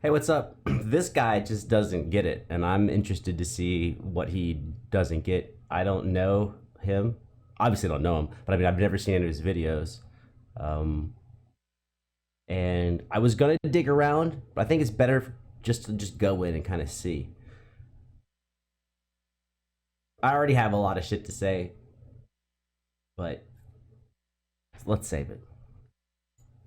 Hey, what's up? This guy just doesn't get it, and I'm interested to see what he doesn't get. I don't know him. Obviously, I don't know him, but I mean, I've never seen any of his videos. Um, and I was gonna dig around, but I think it's better just to just go in and kind of see. I already have a lot of shit to say, but let's save it.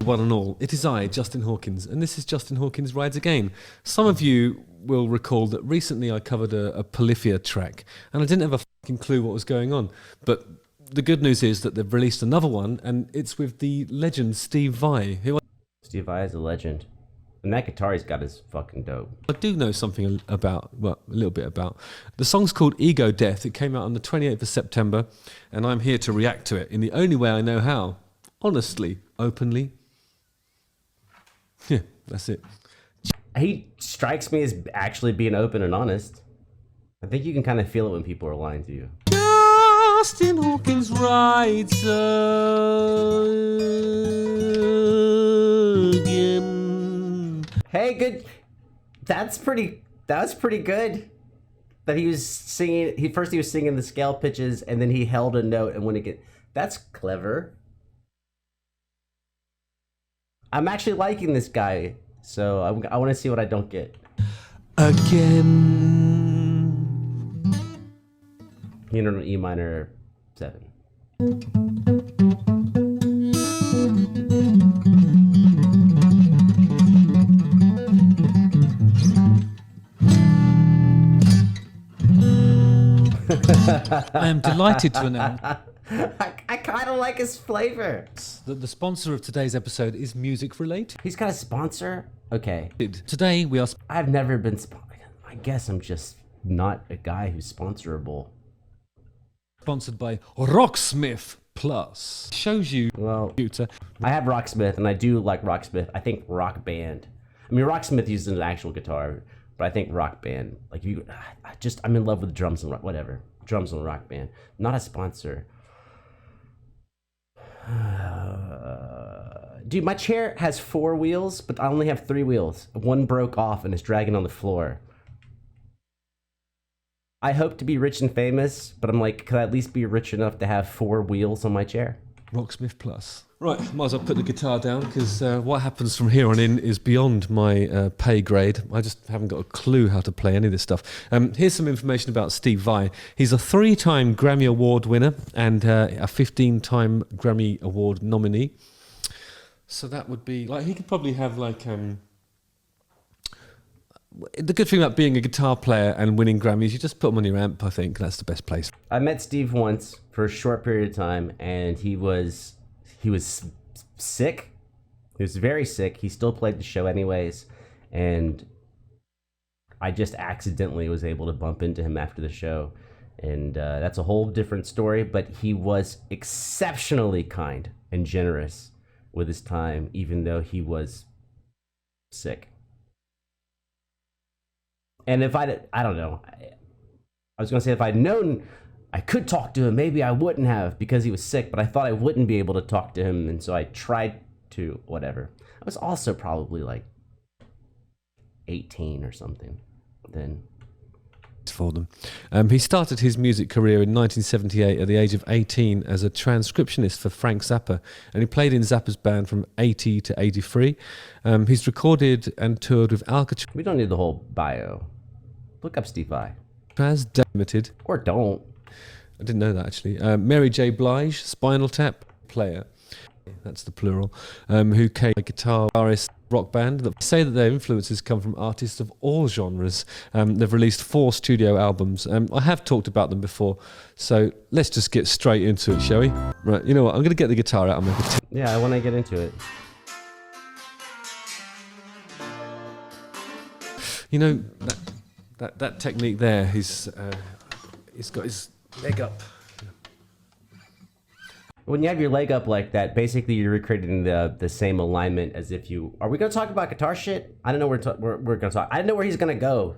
One and all, it is I, Justin Hawkins, and this is Justin Hawkins Rides Again. Some of you will recall that recently I covered a Polyphia track, and I didn't have a fucking clue what was going on. But the good news is that they've released another one, and it's with the legend Steve Vai, who Steve Vai is a legend, and that guitar he's got is fucking dope. I do know something about, well, a little bit about. The song's called Ego Death. It came out on the 28th of September, and I'm here to react to it in the only way I know how. Honestly, openly. Yeah, that's it. He strikes me as actually being open and honest. I think you can kind of feel it when people are lying to you. Justin Hawkins rides again. Hey, good. That was pretty good. That he was singing. He was singing the scale pitches, and then he held a note, and when it get. That's clever. I'm actually liking this guy, so I want to see what I don't get. Again. You know, E minor 7. I am delighted to announce I kind of like his flavor. that the sponsor of today's episode is music related. He's got a sponsor? Okay. Today we are I've never been I guess I'm just not a guy who's sponsorable. sponsored by Rocksmith Plus. Shows you Well, computer. I have Rocksmith, and I do like Rocksmith. I think Rock Band. I mean, Rocksmith uses an actual guitar, but I think Rock Band. Like I'm in love with drums and whatever. Drums and Rock Band. Not a sponsor. Dude, my chair has 4 wheels, but I only have 3 wheels. One broke off and is dragging on the floor. I hope to be rich and famous, but I'm like, could I at least be rich enough to have 4 wheels on my chair? Rocksmith Plus. Right, might as well put the guitar down because what happens from here on in is beyond my pay grade. I just haven't got a clue how to play any of this stuff. Here's some information about Steve Vai. He's a 3-time Grammy Award winner and a 15-time Grammy Award nominee. So that would be like, he could probably have like the good thing about being a guitar player and winning Grammys, you just put them on your amp. I think that's the best place. I met Steve once for a short period of time, and he was sick. He was very sick. He still played the show anyways, and I just accidentally was able to bump into him after the show, and that's a whole different story. But he was exceptionally kind and generous with his time, even though he was sick. And if I don't know, I was going to say if I'd known I could talk to him, maybe I wouldn't have because he was sick, but I thought I wouldn't be able to talk to him, and so I tried to, whatever. I was also probably like 18 or something then. For them. He started his music career in 1978 at the age of 18 as a transcriptionist for Frank Zappa, and he played in Zappa's band from 80 to 83. He's recorded and toured with Alcatraz. We don't need the whole bio. Look up Steve Vai. Limited. Or don't. I didn't know that actually. Mary J. Blige, Spinal Tap player. That's the plural. Who came a guitarist rock band that say that their influences come from artists of all genres. They've released 4 studio albums. I have talked about them before, so let's just get straight into it, shall we? Right, you know what? I'm going to get the guitar out and make a Yeah, I want to get into it. You know that technique there. He's got his leg up. When you have your leg up like that, basically you're recreating the same alignment as if you... Are we going to talk about guitar shit? I don't know where we're going to talk. I don't know where he's going to go.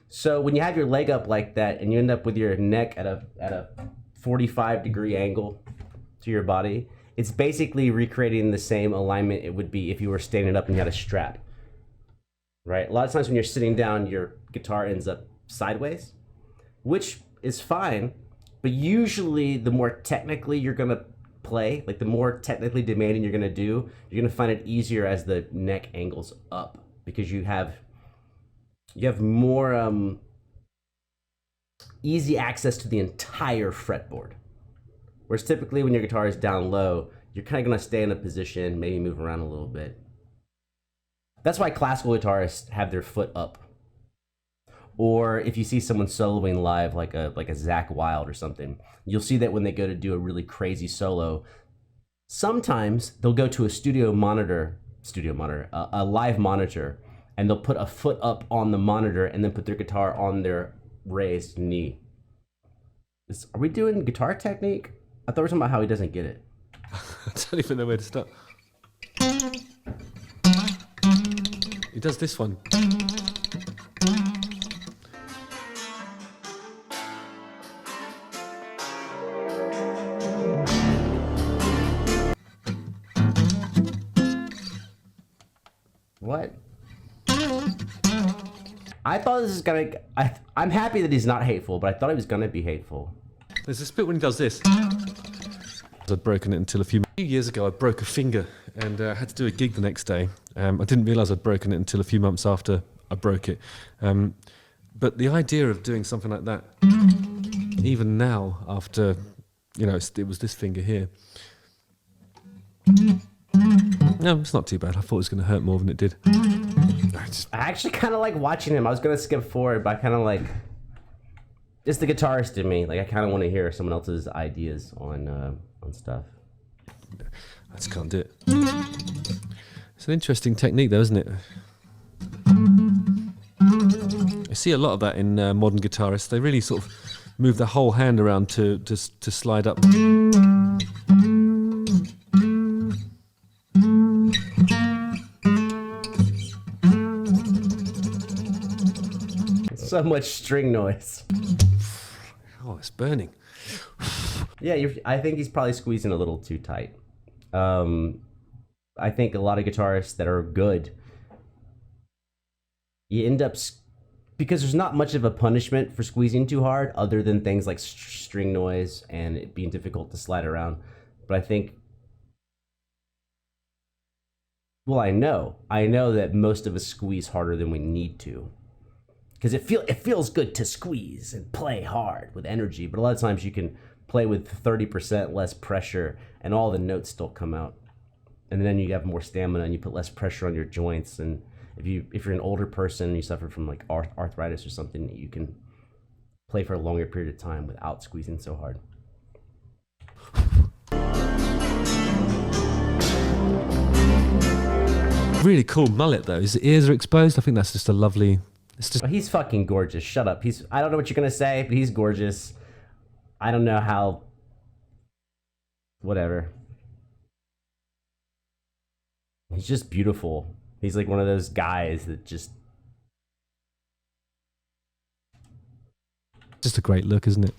So when you have your leg up like that and you end up with your neck at a 45-degree angle to your body, it's basically recreating the same alignment it would be if you were standing up and you had a strap. right? A lot of times when you're sitting down, your guitar ends up sideways, which is fine, but usually the more technically you're gonna play, like the more technically demanding you're gonna do, you're gonna find it easier as the neck angles up because you have more easy access to the entire fretboard. Whereas typically when your guitar is down low, you're kind of gonna stay in a position, maybe move around a little bit. That's why classical guitarists have their foot up. Or if you see someone soloing live, like a Zakk Wylde or something, you'll see that when they go to do a really crazy solo, sometimes they'll go to a a live monitor, and they'll put a foot up on the monitor and then put their guitar on their raised knee. Are we doing guitar technique? I thought we were talking about how he doesn't get it. I don't even know where to start. He does this one. What? I thought this is gonna. I'm happy that he's not hateful, but I thought he was gonna be hateful. There's this bit when he does this. I'd broken it until a few years ago. I broke a finger and had to do a gig the next day. I didn't realise I'd broken it until a few months after I broke it. But the idea of doing something like that, even now, after, it was this finger here. No, it's not too bad. I thought it was going to hurt more than it did. I actually kind of like watching him. I was gonna skip forward, but I kind of like. It's the guitarist in me. Like I kind of want to hear someone else's ideas on stuff. I just can't do it. It's an interesting technique, though, isn't it? I see a lot of that in modern guitarists. They really sort of move the whole hand around to slide up. So much string noise. Oh, it's burning. Yeah, I think he's probably squeezing a little too tight. I think a lot of guitarists that are good, you end up, because there's not much of a punishment for squeezing too hard other than things like string noise and it being difficult to slide around. But I think, well, I know that most of us squeeze harder than we need to. Because it feels good to squeeze and play hard with energy, but a lot of times you can play with 30% less pressure and all the notes still come out. And then you have more stamina and you put less pressure on your joints. And if you're an older person and you suffer from like arthritis or something, you can play for a longer period of time without squeezing so hard. Really cool mullet though. His ears are exposed. I think that's just a lovely. He's fucking gorgeous. Shut up. I don't know what you're gonna say, but he's gorgeous. I don't know how. Whatever. He's just beautiful. He's like one of those guys that just a great look, isn't it?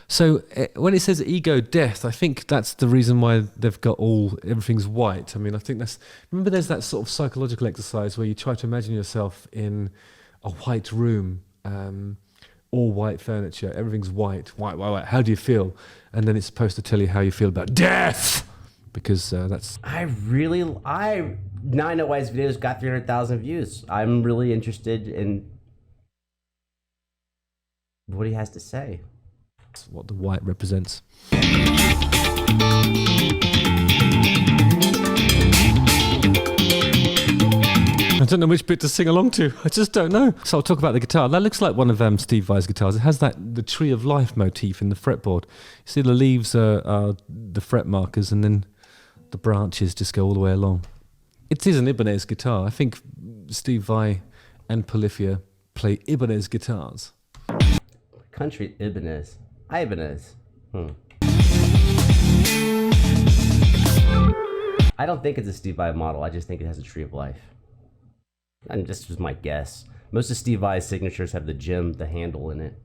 So when it says ego death, I think that's the reason why they've got everything's white. I mean, I think remember there's that sort of psychological exercise where you try to imagine yourself in a white room, all white furniture, everything's white. How do you feel? And then it's supposed to tell you how you feel about death, because that's. Now I know why his videos got 300,000 views. I'm really interested in what he has to say. That's what the white represents. I don't know which bit to sing along to. I just don't know. So I'll talk about the guitar. That looks like one of Steve Vai's guitars. It has the tree of life motif in the fretboard. You see the leaves are the fret markers, and then the branches just go all the way along. It is an Ibanez guitar. I think Steve Vai and Polyphia play Ibanez guitars. Country Ibanez. Ibanez. I don't think it's a Steve Vai model. I just think it has a tree of life. And this was my guess. Most of Steve Vai's signatures have the handle in it.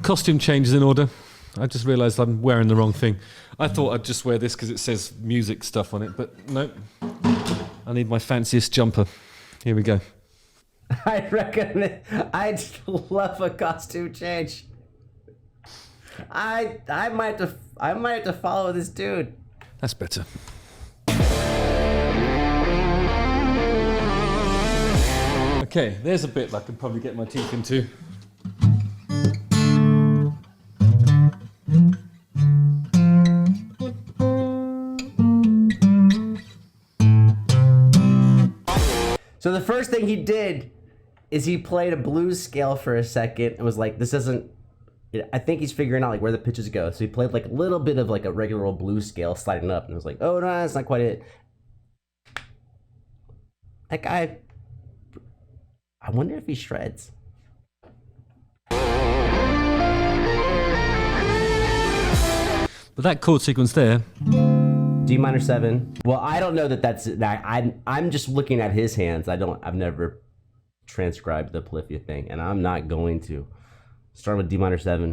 Costume changes in order. I just realised I'm wearing the wrong thing. I thought I'd just wear this because it says music stuff on it, but no. I need my fanciest jumper. Here we go. I recommend. I'd love a costume change. I might have to follow this dude. That's better. Okay, there's a bit I could probably get my teeth into. So the first thing he did is he played a blues scale for a second and was like, this isn't, I think he's figuring out like where the pitches go. So he played like a little bit of like a regular old blues scale sliding up and was like, oh no, that's not quite it. That guy, I wonder if he shreds. But that chord sequence there. D minor 7. Well, I don't know that's I'm just looking at his hands. I've never transcribed the Polyphia thing, and I'm not going to. Start with D minor 7.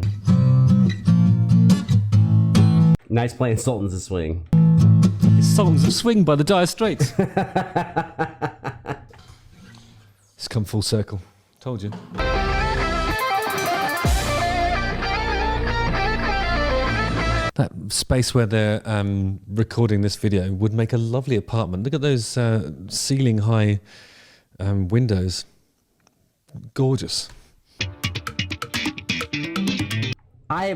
Nice playing Sultans of Swing. Sultans of Swing by the Dire Straits. It's come full circle. Told you. That space where they're recording this video would make a lovely apartment. Look at those ceiling-high windows. Gorgeous. I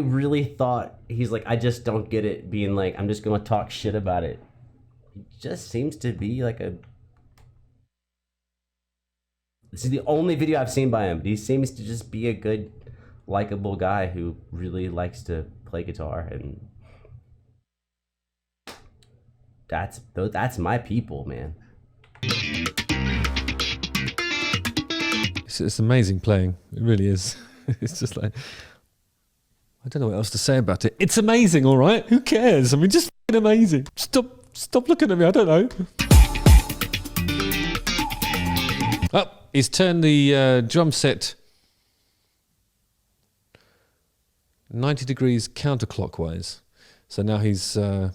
really thought he's like, I just don't get it, being like, I'm just going to talk shit about it. He just seems to be like a... This is the only video I've seen by him. He seems to just be a good, likable guy who really likes to play guitar, and that's my people, man. It's amazing playing. It really is. It's just like, I don't know what else to say about it. It's amazing, all right? Who cares? I mean, just f***ing amazing. Stop looking at me. I don't know. Oh, he's turned the drum set 90 degrees counterclockwise. So now he's got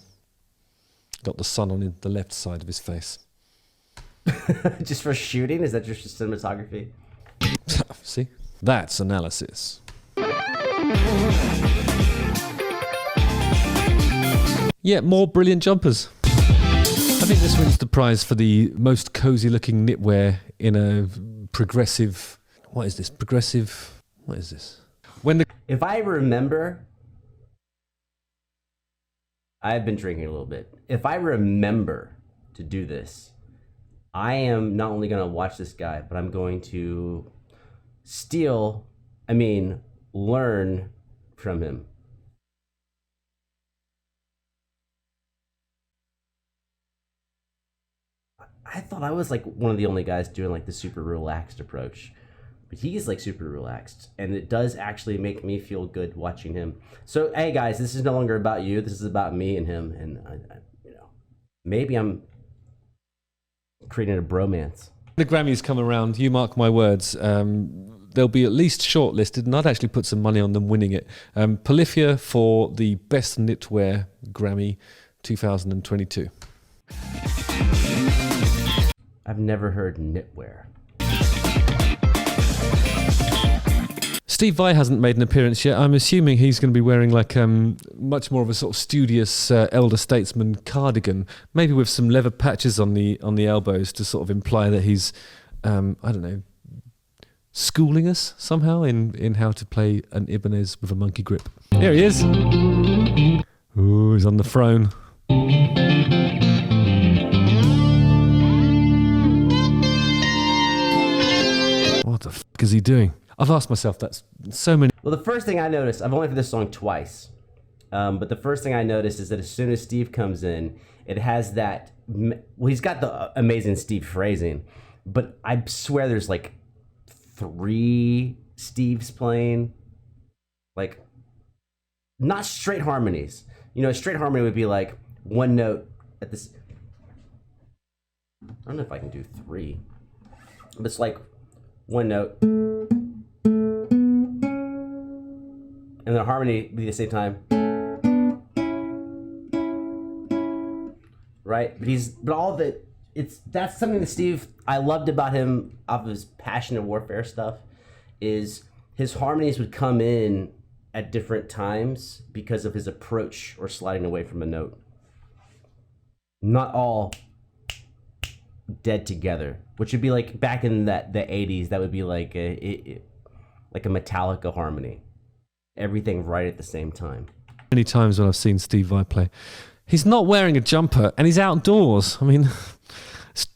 the sun on the left side of his face. Just for shooting? Is that just cinematography? See? That's analysis. Yeah, more brilliant jumpers. I think this wins the prize for the most cozy looking knitwear in a progressive... What is this? Progressive... What is this? If I remember... I've been drinking a little bit. If I remember to do this, I am not only going to watch this guy, but I'm going to learn from him. I thought I was like one of the only guys doing like the super relaxed approach, but he's like super relaxed, and it does actually make me feel good watching him. So, hey guys, this is no longer about you. This is about me and him, and maybe I'm creating a bromance. The Grammys come around, you mark my words, they'll be at least shortlisted, and I'd actually put some money on them winning it. Polyphia for the Best Knitwear Grammy 2022. I've never heard knitwear. Steve Vai hasn't made an appearance yet. I'm assuming he's going to be wearing like much more of a sort of studious elder statesman cardigan, maybe with some leather patches on the elbows to sort of imply that he's, I don't know, schooling us somehow in how to play an Ibanez with a monkey grip. Here he is. Ooh, he's on the throne. What the f*** is he doing? I've asked myself that so many... Well, the first thing I noticed, I've only heard this song twice, but the first thing I noticed is that as soon as Steve comes in, it has that... Well, he's got the amazing Steve phrasing, but I swear there's like 3 Steves playing, like, not straight harmonies. You know, straight harmony would be like one note at this... I don't know if I can do 3, but it's like one note... and the harmony be the same time. Right? That's something that Steve, I loved about him, of his Passion and Warfare stuff, is his harmonies would come in at different times because of his approach or sliding away from a note. Not all dead together, which would be like back in the 80s, that would be like a Metallica harmony. Everything right at the same time. Many times when I've seen Steve Vai play, he's not wearing a jumper and he's outdoors. I mean,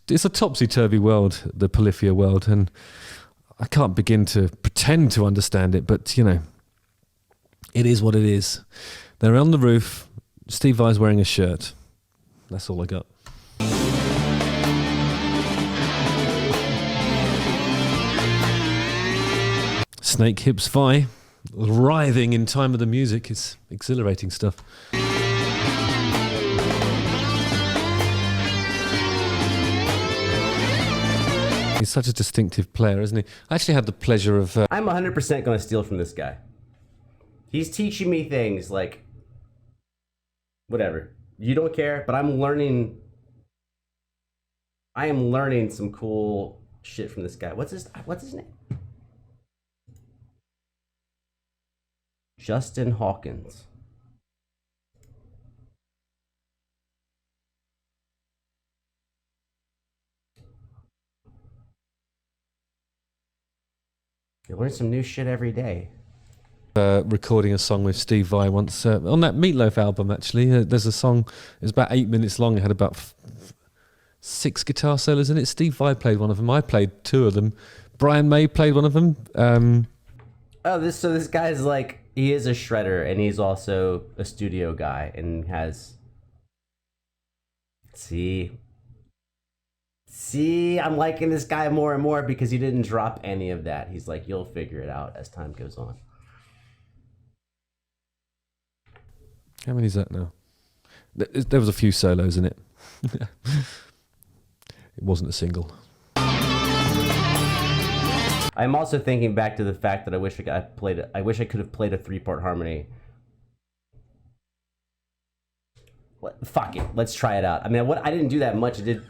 it's a topsy-turvy world, the Polyphia world, and I can't begin to pretend to understand it, but, you know, it is what it is. They're on the roof, Steve Vai's wearing a shirt. That's all I got. Snake Hips Vai, writhing in time with the music, is exhilarating stuff. He's such a distinctive player, isn't he? I actually had the pleasure of... I'm 100% going to steal from this guy. He's teaching me things like... Whatever. You don't care, but I'm learning... I am learning some cool shit from this guy. What's his name? Justin Hawkins. You learn some new shit every day. Recording a song with Steve Vai once on that Meatloaf album. Actually, there's a song. It's about 8 minutes long. It had about 6 guitar solos in it. Steve Vai played one of them. I played 2 of them. Brian May played one of them. This guy's like, he is a shredder and he's also a studio guy and has. See, I'm liking this guy more and more because he didn't drop any of that. He's like, you'll figure it out as time goes on. How many is that now? There was a few solos in it. It wasn't a single. I'm also thinking back to the fact that I wish I could have played a 3-part harmony. Fuck it, let's try it out. I mean, I didn't do that much. I did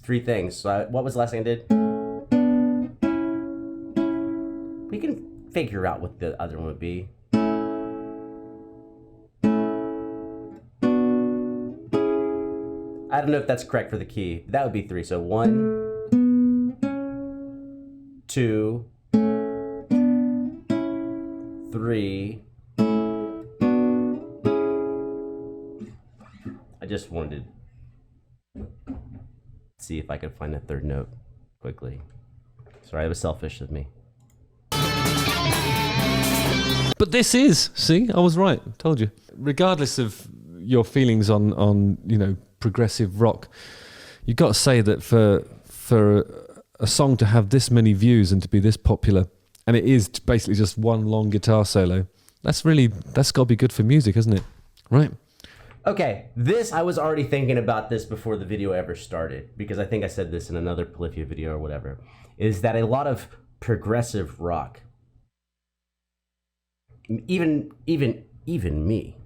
3 things. So what was the last thing I did? We can figure out what the other one would be. I don't know if that's correct for the key. That would be 3. So 1, 2, 3. I just wanted to see if I could find a 3rd note quickly. Sorry, that was selfish of me. But this is, see, I was right. Told you. Regardless of your feelings on you know, progressive rock, you've got to say that for a song to have this many views and to be this popular, and it is basically just one long guitar solo, that's got to be good for music, isn't it? Right? Okay, I was already thinking about this before the video ever started, because I think I said this in another Polyphia video or whatever, is that a lot of progressive rock, even me,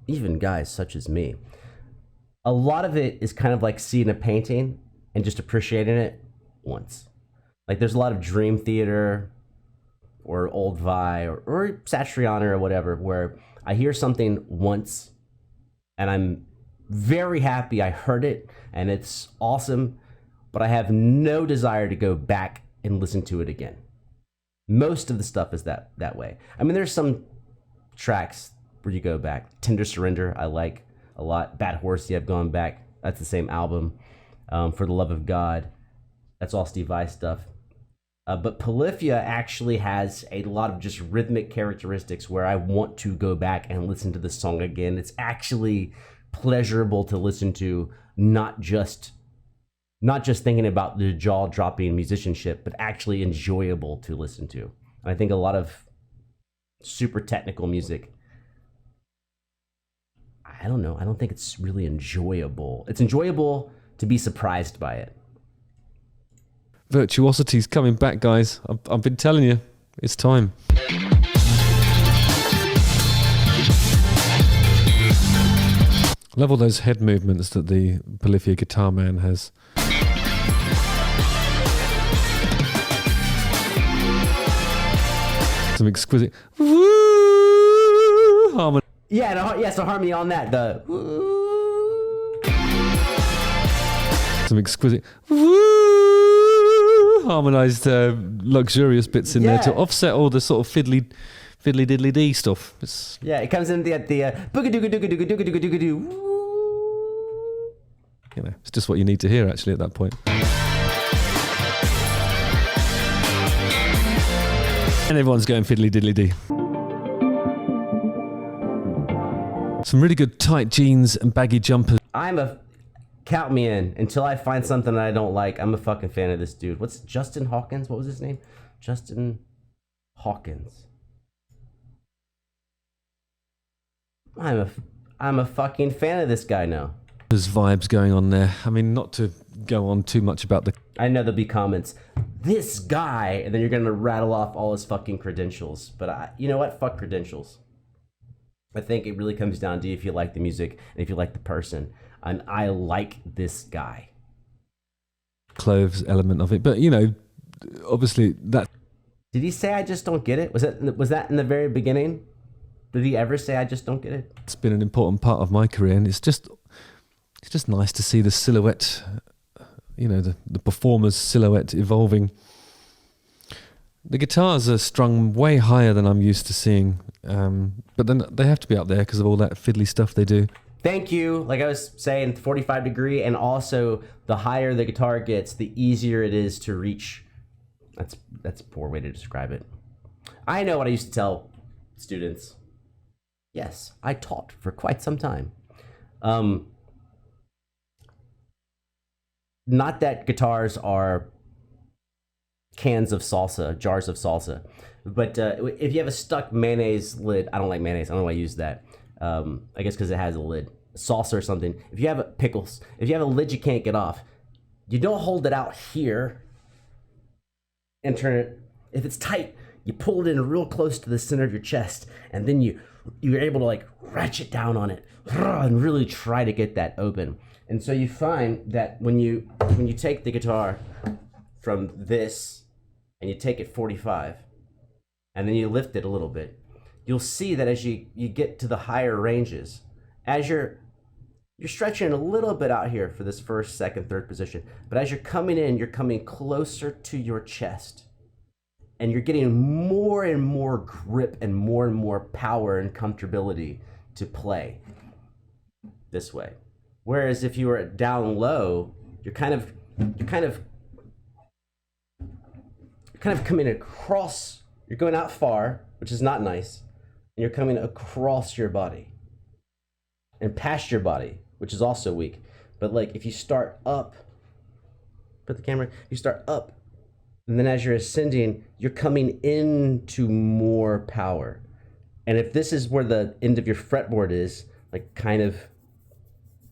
even guys such as me, a lot of it is kind of like seeing a painting and just appreciating it once. Like there's a lot of Dream Theater or Old Vi or Satriani or whatever, where I hear something once and I'm very happy I heard it and it's awesome, but I have no desire to go back and listen to it again. Most of the stuff is that way. I mean, there's some tracks where you go back. Tender Surrender, I like a lot. Bad Horsey, I've gone back. That's the same album. For the Love of God, that's all Steve Vai stuff. But Polyphia actually has a lot of just rhythmic characteristics where I want to go back and listen to the song again. It's actually pleasurable to listen to, not just thinking about the jaw-dropping musicianship, but actually enjoyable to listen to. And I think a lot of super technical music, I don't know, I don't think it's really enjoyable. It's enjoyable to be surprised by it. Virtuosity's coming back, guys. I've been telling you, it's time. I love all those head movements that the Polyphia guitar man has. Some exquisite harmony. Yeah, so harmony on that. The Some exquisite harmonized, luxurious bits in there to offset all the sort of fiddly diddly dee stuff. It comes in at the booga dooga dooga dooga dooga dooga dooga doo. You know, it's just what you need to hear actually at that point. And everyone's going fiddly diddly dee. Some really good tight jeans and baggy jumpers. Count me in until I find something that I don't like. I'm a fucking fan of this dude. What's Justin Hawkins? What was his name? Justin Hawkins. I'm a fucking fan of this guy now. There's vibes going on there. I mean, not to go on too much about the... I know there'll be comments. This guy, and then you're gonna rattle off all his fucking credentials. But you know what? Fuck credentials. I think it really comes down to if you like the music and if you like the person. I like this guy. Cloves element of it, but you know, obviously that. Did he say I just don't get it? Was that in the very beginning? Did he ever say I just don't get it? It's been an important part of my career, and it's just nice to see the silhouette. You know, the performer's silhouette evolving. The guitars are strung way higher than I'm used to seeing, but then they have to be up there because of all that fiddly stuff they do. Thank you. Like I was saying, 45 degree, and also the higher the guitar gets, the easier it is to reach. That's a poor way to describe it. I know what I used to tell students. Yes, I taught for quite some time. Not that guitars are cans of salsa, jars of salsa, but if you have a stuck mayonnaise lid, I don't like mayonnaise. I don't know why I use that. I guess because it has a lid, salsa or something. If you have pickles, if you have a lid you can't get off, you don't hold it out here and turn it. If it's tight, you pull it in real close to the center of your chest, and then you're able to like ratchet down on it and really try to get that open. And so you find that when you take the guitar from this and you take it 45 and then you lift it a little bit, you'll see that as you get to the higher ranges, as you're stretching a little bit out here for this first, second, third position, but as you're coming in, you're coming closer to your chest, and you're getting more and more grip and more power and comfortability to play this way. Whereas if you were down low, you're kind of coming across, you're going out far, which is not nice. And you're coming across your body and past your body, which is also weak. But like if you start up, put the camera, you start up, and then as you're ascending, you're coming into more power. And if this is where the end of your fretboard is, like kind of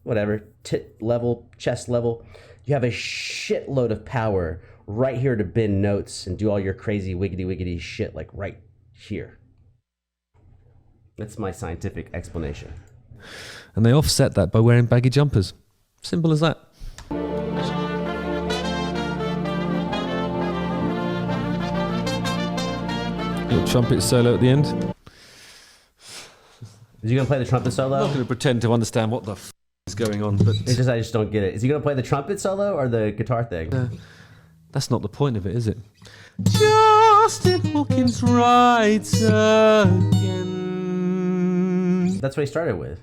whatever, tit level, chest level, you have a shitload of power right here to bend notes and do all your crazy wiggity shit, like right here. That's my scientific explanation. And they offset that by wearing baggy jumpers. Simple as that. Little trumpet solo at the end. Is he gonna play the trumpet solo? I'm not going to pretend to understand what the f is going on, but It's just I just don't get it. Is he gonna play the trumpet solo or the guitar thing? That's not the point of it, is it? Justin Hawkins writes again. That's what he started with.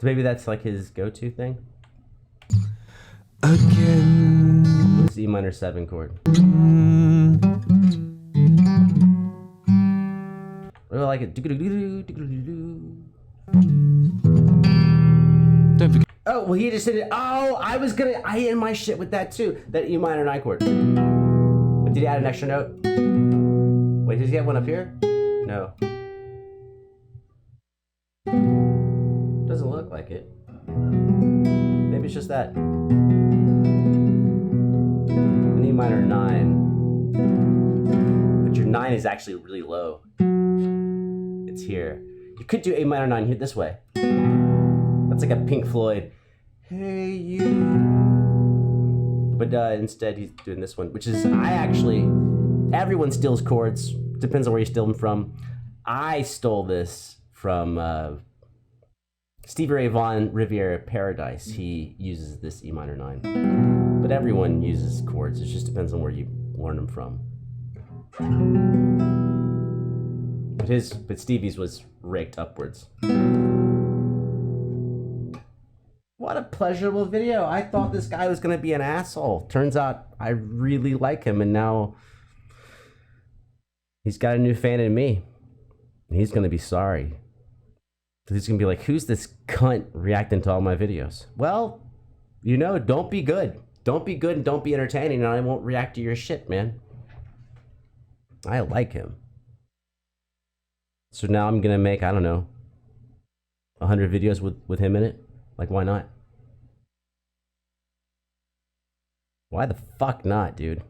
So maybe that's like his go-to thing. Again. This E minor 7 chord. I like it. Don't forget. Oh, well, he just did it. Oh, I end my shit with that too. That E minor 9 chord. But did he add an extra note? Wait, does he have one up here? No. Doesn't look like it. Maybe it's just that. An E minor 9. But your 9 is actually really low. It's here. You could do A minor 9 here this way. That's like a Pink Floyd, hey you. But instead he's doing this one, which is, everyone steals chords. Depends on where you steal them from. I stole this from Stevie Ray Vaughan, Riviera Paradise. He uses this E minor 9. But everyone uses chords. It just depends on where you learn them from. But Stevie's was raked upwards. What a pleasurable video. I thought this guy was going to be an asshole. Turns out I really like him, and now he's got a new fan in me. He's going to be sorry. He's going to be like, who's this cunt reacting to all my videos? Well, don't be good. Don't be good and don't be entertaining, and I won't react to your shit, man. I like him. So now I'm going to make, 100 videos with him in it. Like, why not? Why the fuck not, dude?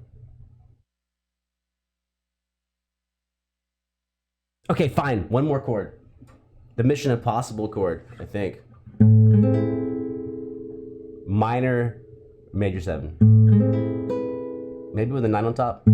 Okay, fine. One more chord. The Mission Impossible chord, I think. Minor, major 7. Maybe with a 9 on top.